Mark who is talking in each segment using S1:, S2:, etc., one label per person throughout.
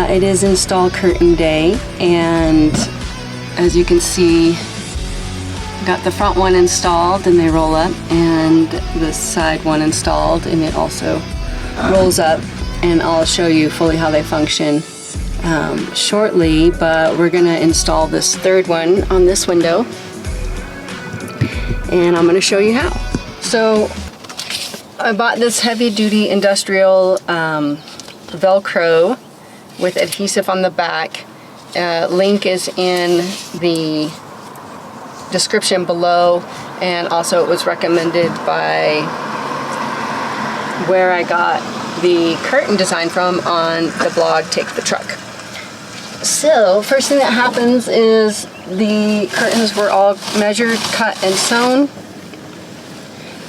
S1: It is install curtain day, and as you can see, got the front one installed and they roll up, and the side one installed and it also rolls up, and I'll show you fully how they function shortly. But we're gonna install this third one on this window, and I'm gonna show you how. So I bought this heavy duty industrial velcro with adhesive on the back. Link is in the description below, and also it was recommended by where I got the curtain design from on the blog Take the Truck. So first thing that happens is the curtains were all measured, cut, and sewn,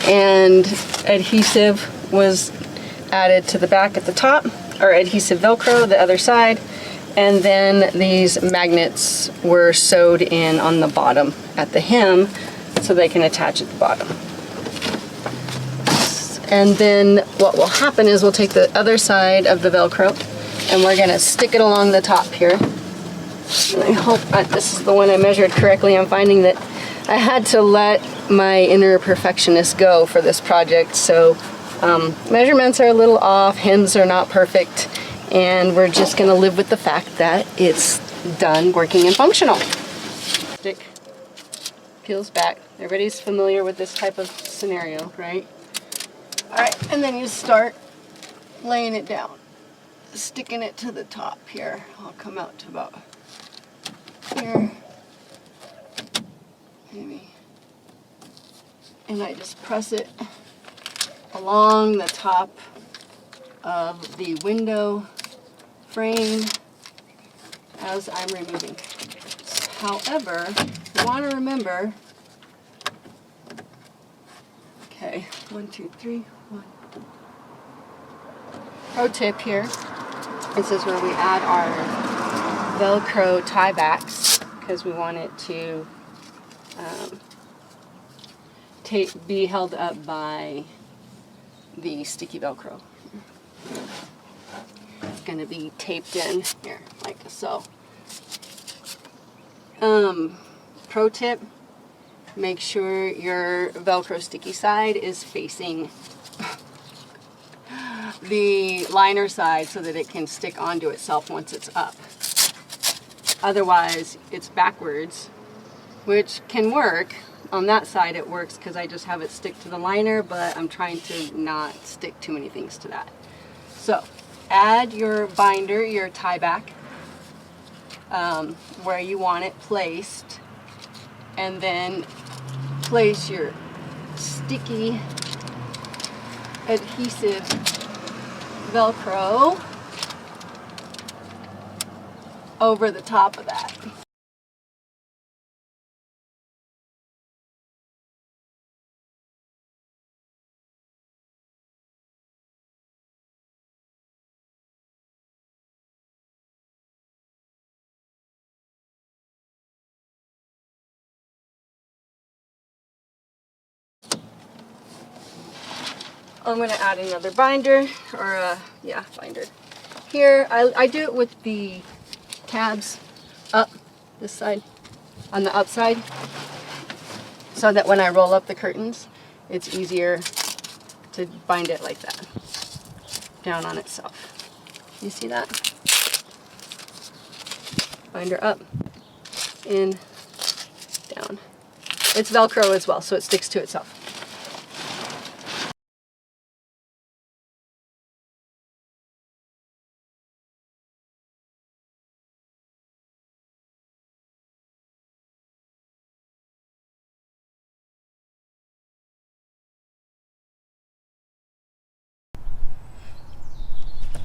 S1: and adhesive was added to the back at the top, or adhesive velcro the other side, and then these magnets were sewed in on the bottom at the hem so they can attach at the bottom. And then what will happen is we'll take the other side of the velcro and we're gonna stick it along the top here. And I hope this is the one I measured correctly. I'm finding that I had to let my inner perfectionist go for this project, so measurements are a little off, hems are not perfect, and we're just gonna live with the fact that it's done, working, and functional. Stick peels back. Everybody's familiar with this type of scenario, right? All right, and then you start laying it down, sticking it to the top here. I'll come out to about here, maybe, and I just press it along the top of the window frame as I'm removing. However, you want to remember, okay, 1, 2, 3, 1. Pro tip here, this is where we add our Velcro tie backs, because we want it to be held up by the sticky Velcro. It's going to be taped in here like so. Pro tip, make sure your Velcro sticky side is facing the liner side so that it can stick onto itself once it's up. Otherwise it's backwards, which can work. On that side it works because I just have it stick to the liner, but I'm trying to not stick too many things to that. So add your binder, your tie back, where you want it placed, and then place your sticky adhesive Velcro over the top of that. I'm going to add another binder, or binder. Here, I do it with the tabs up this side, on the outside, so that when I roll up the curtains, it's easier to bind it like that, down on itself. You see that? Binder up, in, down. It's Velcro as well, so it sticks to itself.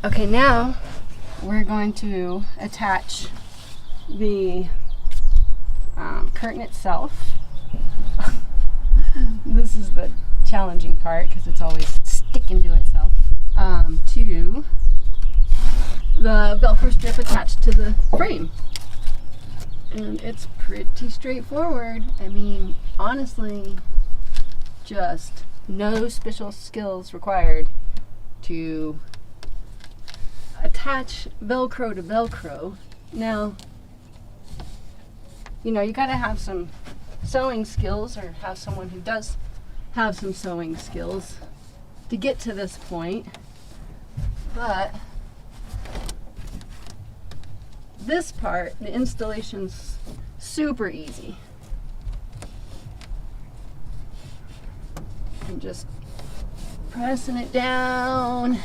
S1: Okay, now we're going to attach the curtain itself. This is the challenging part because it's always sticking to itself, to the Velcro strip attached to the frame. And it's pretty straightforward. I mean, honestly, just no special skills required to attach attach Velcro to Velcro. Now, you know, you gotta have some sewing skills, or have someone who does have some sewing skills to get to this point. But this part, the installation's super easy. I'm just pressing it down.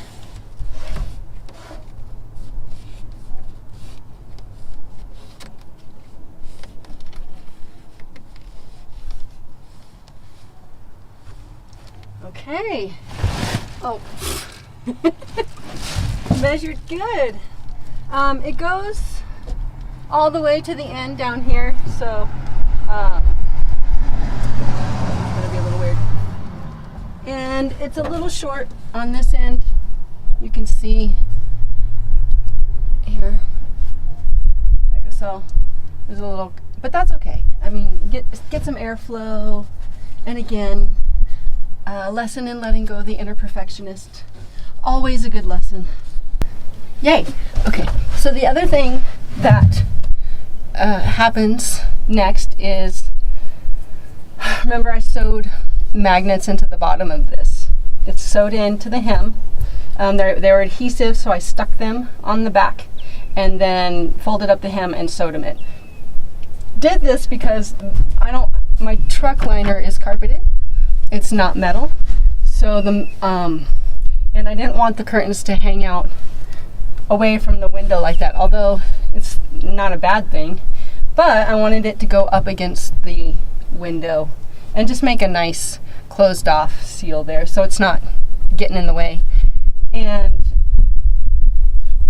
S1: Okay. Oh. Measured good. It goes all the way to the end down here, so it's gonna be a little weird. And it's a little short on this end. You can see here, like so. There's a little, but that's okay. I mean, get some airflow, and again, lesson in letting go of the inner perfectionist. Always a good lesson. Yay! Okay, so the other thing that happens next is, remember I sewed magnets into the bottom of this. It's sewed into the hem. They were adhesive, so I stuck them on the back and then folded up the hem and sewed them in. Did this because my truck liner is carpeted. It's not metal. So and I didn't want the curtains to hang out away from the window like that, although it's not a bad thing, but I wanted it to go up against the window and just make a nice closed off seal there so it's not getting in the way. And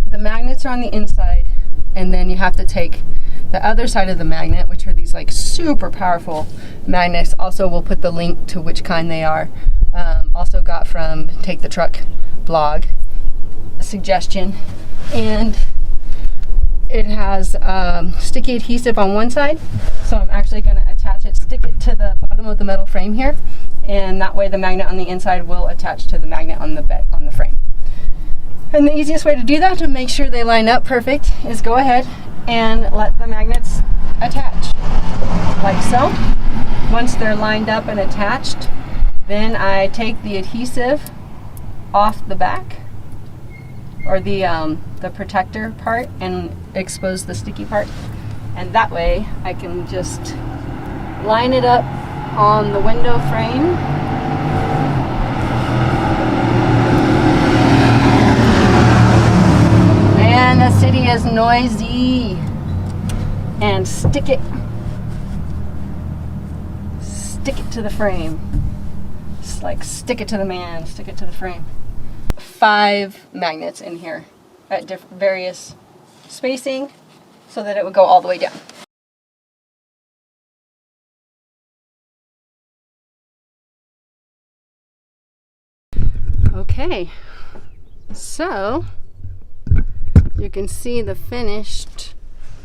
S1: the magnets are on the inside, and then you have to take the other side of the magnet, which are these like super powerful magnets. Also, we'll put the link to which kind they are. Also got from Take the Truck blog, a suggestion. And it has sticky adhesive on one side, so I'm actually going to attach it, stick it to the bottom of the metal frame here, and that way the magnet on the inside will attach to the magnet on the frame. And the easiest way to do that, to make sure they line up perfect, is go ahead and let the magnets attach, like so. Once they're lined up and attached, then I take the adhesive off the back, or the protector part, and expose the sticky part, and that way I can just line it up on the window frame. Man, the city is noisy. And stick it to the frame. It's like stick it to the man, stick it to the frame. 5 magnets in here at various spacing so that it would go all the way down. Okay, so you can see the finished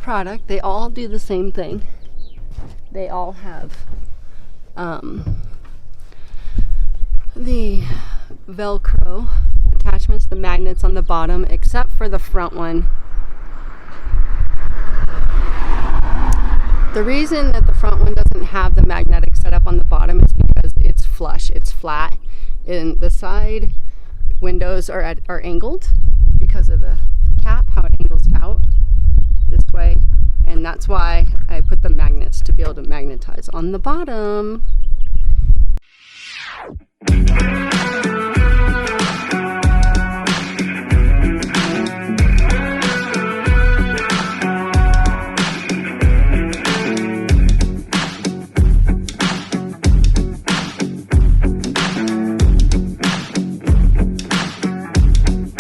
S1: product. They all do the same thing. They all have the Velcro attachments, the magnets on the bottom, except for the front one. The reason that the front one doesn't have the magnetic setup on the bottom is because it's flush, it's flat, and the side windows are angled because of the cap, how it angles out this way, and that's why I put the magnets to be able to magnetize on the bottom.